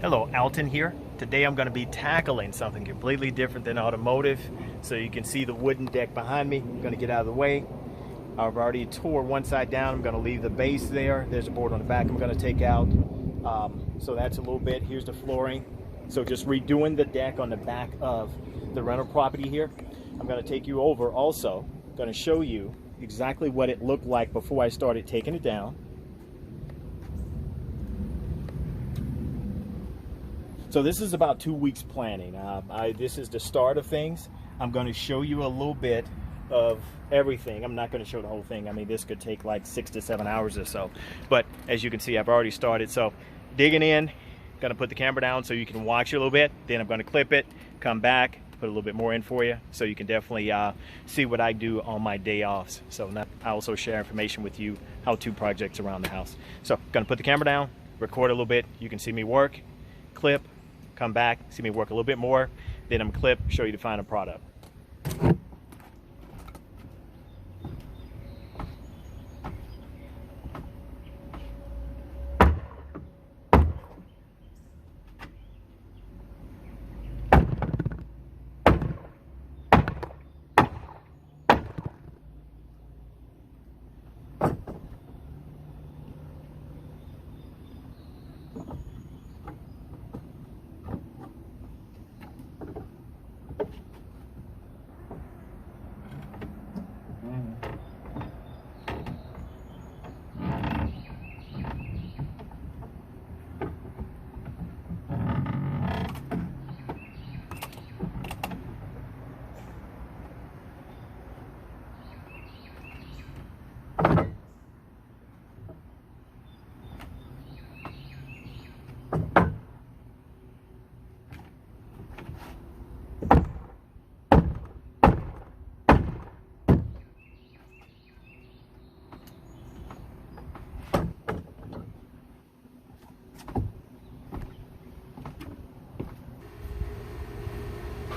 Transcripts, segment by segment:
Hello, Alton here. Today I'm going to be tackling something completely different than automotive. So you can see the wooden deck behind me. I'm going to get out of the way. I've already tore one side down. I'm going to leave the base there. There's a board on the back I'm going to take out. So that's a little bit. Here's the flooring. So just redoing the deck on the back of the rental property here. I'm going to take you over also. I'm going to show you exactly what it looked like before I started taking it down. So this is about 2 weeks planning. This is the start of things. I'm going to show you a little bit of everything. I'm not going to show the whole thing. I mean, this could take like 6 to 7 hours or so. But as you can see, I've already started. So digging in, going to put the camera down so you can watch a little bit. Then I'm going to clip it, come back, put a little bit more in for you so you can definitely see what I do on my day offs. So I also share information with you, how-to projects around the house. So going to put the camera down, record a little bit. You can see me work, clip, come back, see me work a little bit more, then I'm clip, show you the final product.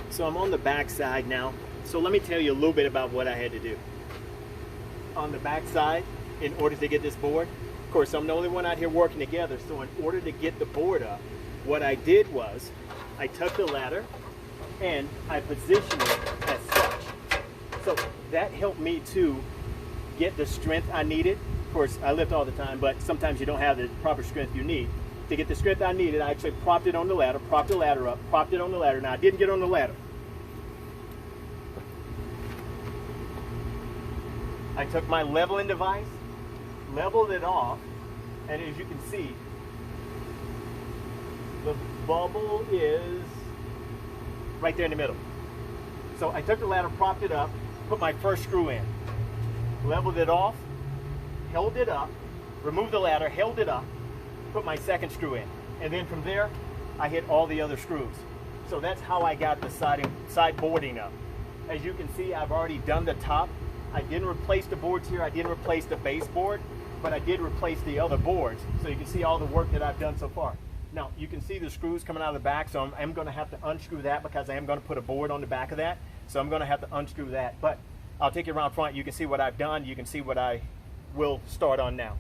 So I'm on the back side now. So let me tell you a little bit about what I had to do. On the back side, in order to get this board, of course I'm the only one out here working together, so in order to get the board up, what I did was, I took the ladder and I positioned it as such. So that helped me to get the strength I needed. Of course, I lift all the time, but sometimes you don't have the proper strength you need. To get the strength I needed, I actually propped it on the ladder, propped the ladder up, propped it on the ladder. Now I didn't get on the ladder. I took my leveling device, leveled it off, and as you can see, the bubble is right there in the middle. So I took the ladder, propped it up, put my first screw in, leveled it off, held it up, removed the ladder, held it up, put my second screw in, and then from there I hit all the other screws. So that's how I got the side boarding up. As you can see, I've already done the top. I didn't replace the boards here, I didn't replace the baseboard, but I did replace the other boards. So you can see all the work that I've done so far. Now you can see the screws coming out of the back, so I'm going to have to unscrew that because I am going to put a board on the back of that. So I'm going to have to unscrew that, but I'll take you around front. You can see what I've done, you can see what I will start on now.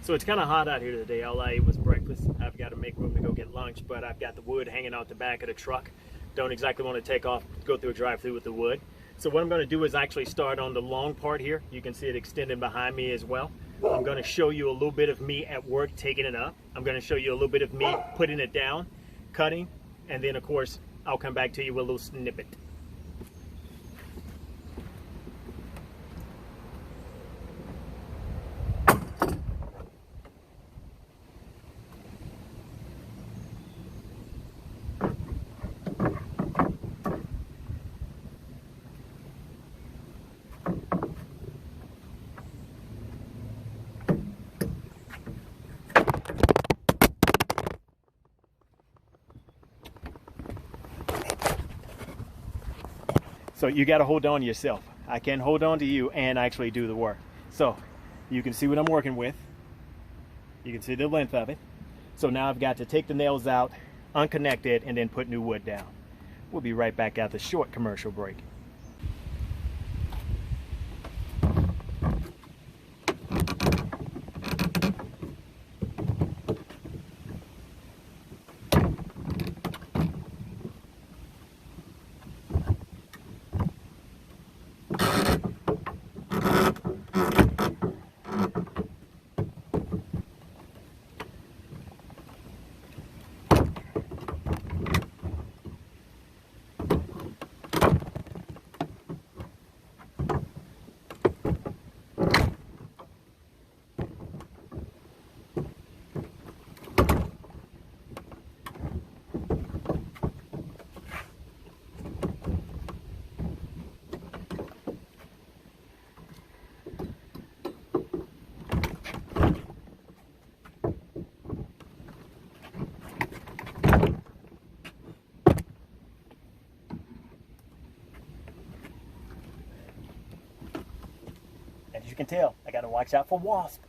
So it's kind of hot out here today. All I ate was breakfast. I've got to make room to go get lunch, but I've got the wood hanging out the back of the truck. Don't exactly want to take off, go through a drive-through with the wood. So what I'm going to do is actually start on the long part here. You can see it extending behind me as well. I'm going to show you a little bit of me at work taking it up. I'm going to show you a little bit of me putting it down, cutting, and then of course I'll come back to you with a little snippet. So you got to hold on to yourself. I can hold on to you and actually do the work. So you can see what I'm working with. You can see the length of it. So now I've got to take the nails out, unconnect it, and then put new wood down. We'll be right back after the short commercial break. you can tell, I got to watch out for wasps.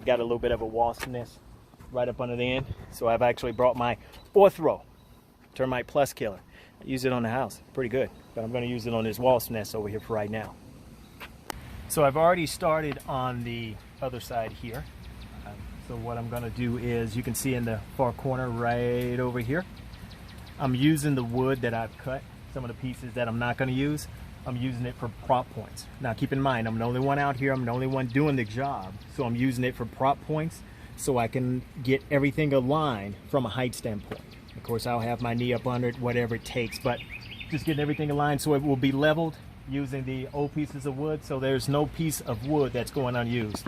Got a little bit of a wasp nest right up under the end, so I've actually brought my Orthro termite plus killer. I use it on the house, pretty good, but I'm going to use it on this wasp nest over here for right now. So I've already started on the other side here. So what I'm going to do is, you can see in the far corner right over here, I'm using the wood that I've cut. Some of the pieces that I'm not going to use, I'm using it for prop points. Now keep in mind, I'm the only one out here, I'm the only one doing the job, so I'm using it for prop points so I can get everything aligned from a height standpoint. Of course, I'll have my knee up under it, whatever it takes, but just getting everything aligned so it will be leveled using the old pieces of wood, so there's no piece of wood that's going unused.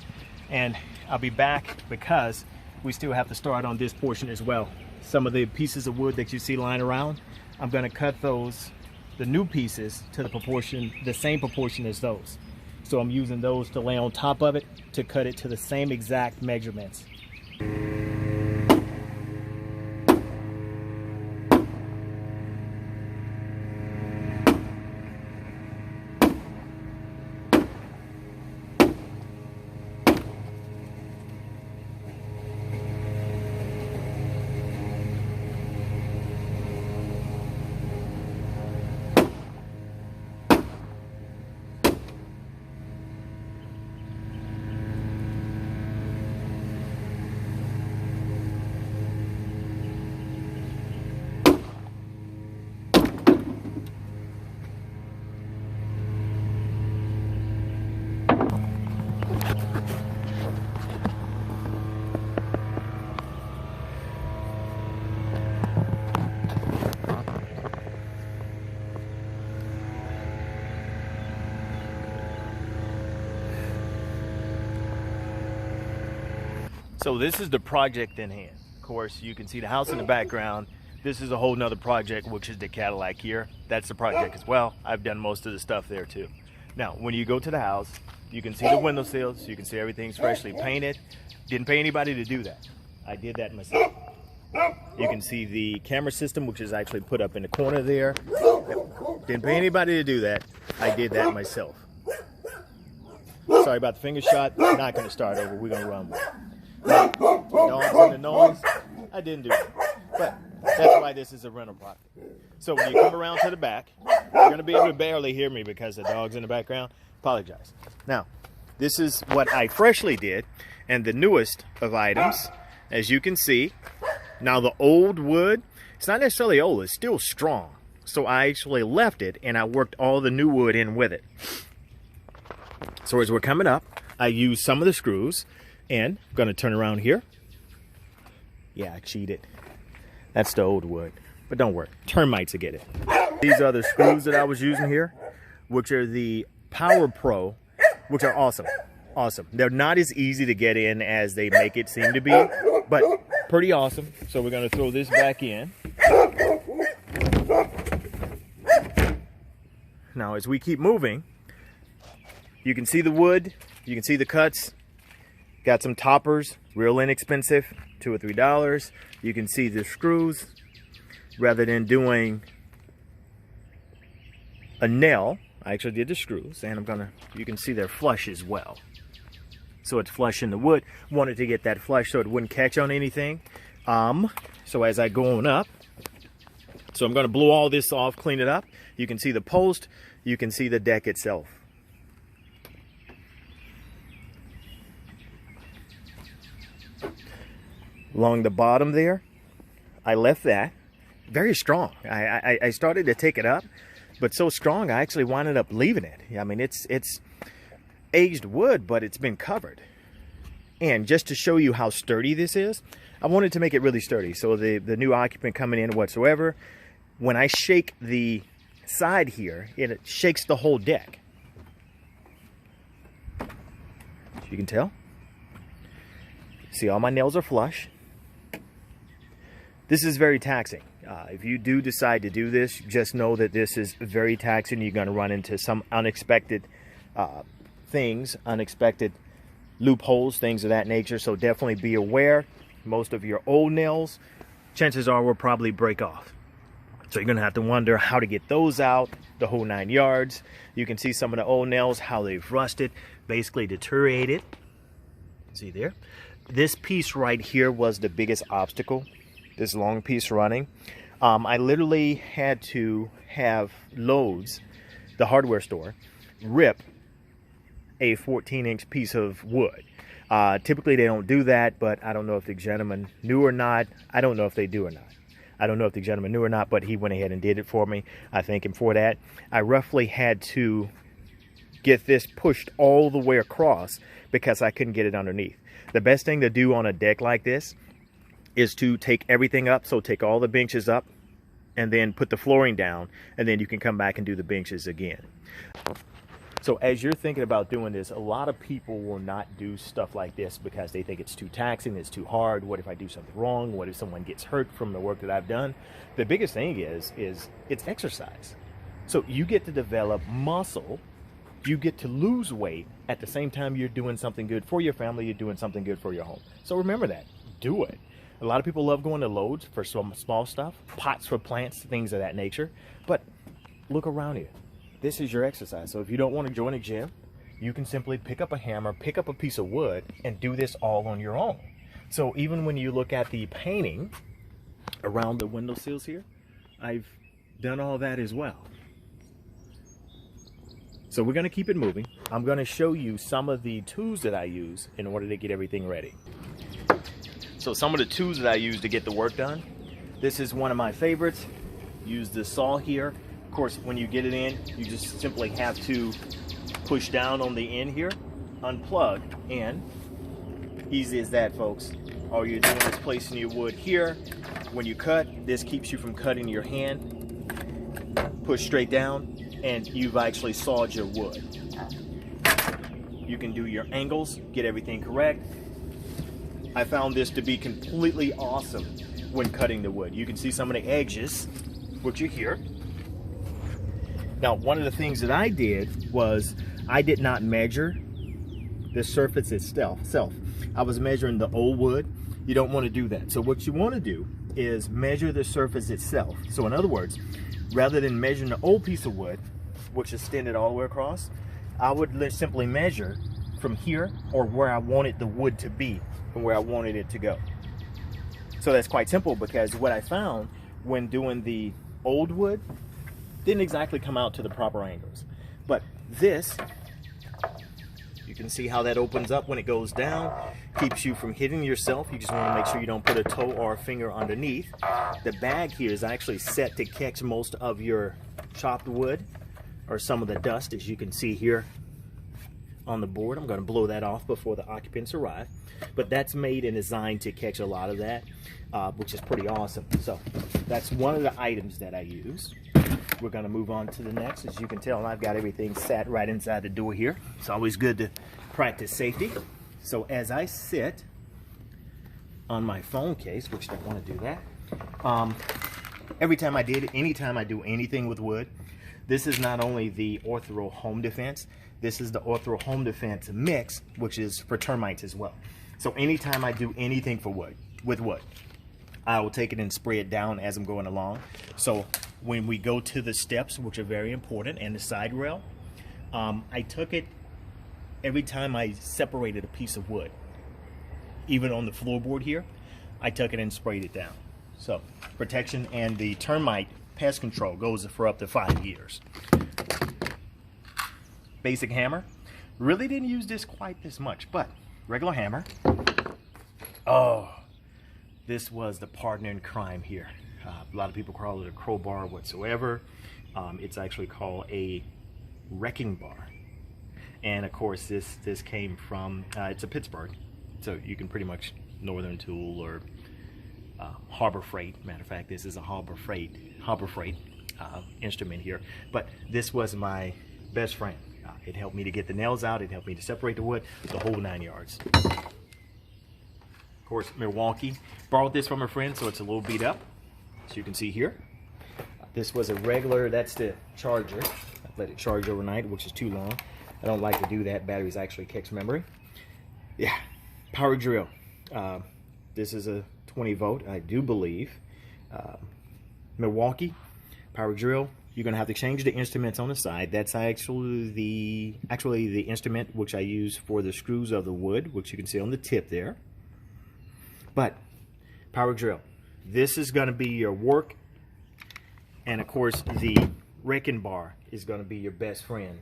And I'll be back because we still have to start on this portion as well. Some of the pieces of wood that you see lying around, I'm going to cut those, the new pieces, to the same proportion as those. So I'm using those to lay on top of it to cut it to the same exact measurements. So this is the project in hand. Of course, you can see the house in the background. This is a whole nother project, which is the Cadillac here. That's the project as well. I've done most of the stuff there too. Now, when you go to the house, you can see the window sills. You can see everything's freshly painted. Didn't pay anybody to do that. I did that myself. You can see the camera system, which is actually put up in the corner there. Didn't pay anybody to do that. I did that myself. Sorry about the finger shot. Not going to start over. We're going to run with it. Dogs and the noise, I didn't do it. But that's why this is a rental product. So when you come around to the back, you're going to be able to barely hear me because the dog's in the background. Apologize. Now, this is what I freshly did, and the newest of items, as you can see. Now the old wood, it's not necessarily old, it's still strong. So I actually left it and I worked all the new wood in with it. So as we're coming up, I used some of the screws. And I'm going to turn around here. Yeah, I cheated. That's the old wood. But don't worry, termites will get it. These are the screws that I was using here, which are the Power Pro, which are awesome. Awesome. They're not as easy to get in as they make it seem to be, but pretty awesome. So we're going to throw this back in. Now, as we keep moving, you can see the wood, you can see the cuts. Got some toppers, real inexpensive, $2 or $3. You can see the screws. Rather than doing a nail, I actually did the screws, and you can see they're flush as well. So it's flush in the wood. Wanted to get that flush so it wouldn't catch on anything. So as I go on up, so I'm gonna blow all this off, clean it up. You can see the post, you can see the deck itself. Along the bottom there, I left that very strong. I started to take it up, but so strong I actually wound up leaving it. I mean, it's aged wood, but it's been covered. And just to show you how sturdy this is, I wanted to make it really sturdy. So the new occupant coming in whatsoever, when I shake the side here, it shakes the whole deck. You can tell. See, all my nails are flush. This is very taxing. If you do decide to do this, just know that this is very taxing. You're going to run into some unexpected things, unexpected loopholes, things of that nature. So definitely be aware. Most of your old nails, chances are, will probably break off. So you're going to have to wonder how to get those out, the whole 9 yards. You can see some of the old nails, how they've rusted, basically deteriorated. See there? This piece right here was the biggest obstacle, this long piece running. I literally had to have Lowe's, the hardware store, rip a 14-inch piece of wood. Typically they don't do that, but I don't know if the gentleman knew or not. I don't know if they do or not. I don't know if the gentleman knew or not, but he went ahead and did it for me. I thank him for that. I roughly had to get this pushed all the way across because I couldn't get it underneath. The best thing to do on a deck like this is to take everything up. So take all the benches up and then put the flooring down, and then you can come back and do the benches again. So as you're thinking about doing this, a lot of people will not do stuff like this because they think it's too taxing, it's too hard. What if I do something wrong? What if someone gets hurt from the work that I've done? The biggest thing is it's exercise. So you get to develop muscle, you get to lose weight at the same time you're doing something good for your family, you're doing something good for your home. So remember that, do it. A lot of people love going to Lowe's for some small stuff, pots for plants, things of that nature, but look around you. This is your exercise. So if you don't want to join a gym, you can simply pick up a hammer, pick up a piece of wood, and do this all on your own. So even when you look at the painting around the windowsills here, I've done all that as well. So we're going to keep it moving. I'm going to show you some of the tools that I use in order to get everything ready. So some of the tools that I use to get the work done. This is one of my favorites. Use the saw here. Of course, when you get it in, you just simply have to push down on the end here, unplug, and easy as that, folks. All you're doing is placing your wood here. When you cut, this keeps you from cutting your hand. Push straight down, and you've actually sawed your wood. You can do your angles, get everything correct. I found this to be completely awesome when cutting the wood. You can see some of the edges, which are here. Now, one of the things that I did was I did not measure the surface itself. I was measuring the old wood. You don't want to do that. So what you want to do is measure the surface itself. So in other words, rather than measuring the old piece of wood, which is extended all the way across, I would simply measure from here, or where I wanted the wood to be and where I wanted it to go. So that's quite simple, because what I found when doing the old wood didn't exactly come out to the proper angles. But this, you can see how that opens up when it goes down, keeps you from hitting yourself. You just want to make sure you don't put a toe or a finger underneath. The bag here is actually set to catch most of your chopped wood or some of the dust, as you can see here on the board. I'm going to blow that off before the occupants arrive. But that's made and designed to catch a lot of that, which is pretty awesome. So that's one of the items that I use. We're going to move on to the next. As you can tell, I've got everything sat right inside the door here. It's always good to practice safety. So as I sit on my phone case, which I don't want to do that, anytime I do anything with wood, this is not only the Ortho Home Defense, this is the Ortho Home Defense Mix, which is for termites as well. So anytime I do anything with wood, I will take it and spray it down as I'm going along. So when we go to the steps, which are very important, and the side rail, I took it every time I separated a piece of wood. Even on the floorboard here, I took it and sprayed it down. So protection, and the termite pest control goes for up to 5 years. Basic hammer. Really didn't use this quite this much, but regular hammer. Oh, this was the partner in crime here. A lot of people call it a crowbar whatsoever. It's actually called a wrecking bar. And of course, this came from, it's a Pittsburgh. So you can pretty much Northern Tool or Harbor Freight. Matter of fact, this is a Harbor Freight instrument here. But this was my best friend. It helped me to get the nails out. It helped me to separate the wood, the whole 9 yards. Of course, Milwaukee. Borrowed this from a friend, so it's a little beat up, as you can see here. This was a regular, that's the charger. I let it charge overnight, which is too long. I don't like to do that. Batteries actually catch memory. Yeah, power drill. This is a 20 volt, I do believe. Milwaukee power drill. You're gonna have to change the instruments on the side. That's actually the instrument which I use for the screws of the wood, which you can see on the tip there. But power drill. This is gonna be your work, and of course the wrecking bar is gonna be your best friend.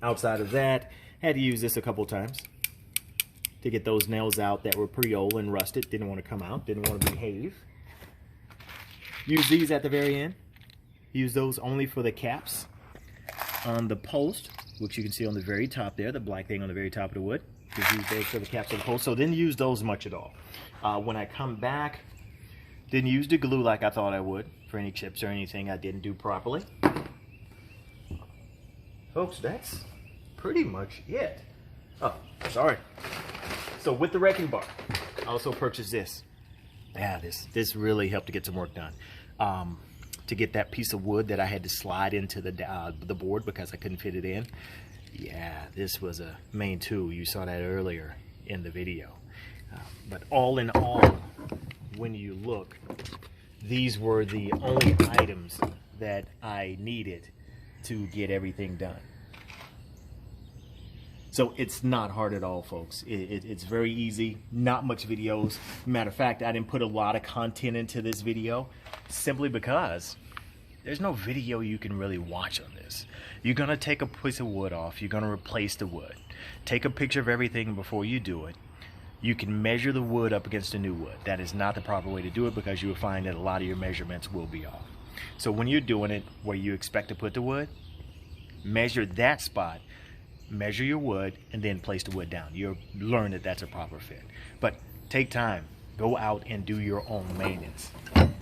Outside of that, had to use this a couple times to get those nails out that were pretty old and rusted. Didn't want to come out, didn't want to behave. Use these at the very end. Use those only for the caps on the post, which you can see on the very top there, the black thing on the very top of the wood. Just use those for the caps of the post, so didn't use those much at all. When I come back, didn't use the glue like I thought I would for any chips or anything I didn't do properly. Folks, that's pretty much it. Oh, sorry. So with the wrecking bar, I also purchased this. Yeah, this really helped to get some work done. To get that piece of wood that I had to slide into the board because I couldn't fit it in. Yeah, this was a main tool. You saw that earlier in the video. But all in all, when you look, these were the only items that I needed to get everything done. So it's not hard at all, folks. It's very easy, not much videos. Matter of fact, I didn't put a lot of content into this video simply because there's no video you can really watch on this. You're gonna take a piece of wood off, you're gonna replace the wood. Take a picture of everything before you do it. You can measure the wood up against the new wood. That is not the proper way to do it because you will find that a lot of your measurements will be off. So when you're doing it where you expect to put the wood, measure that spot, measure your wood, and then place the wood down. You'll learn that that's a proper fit. But take time, go out and do your own maintenance.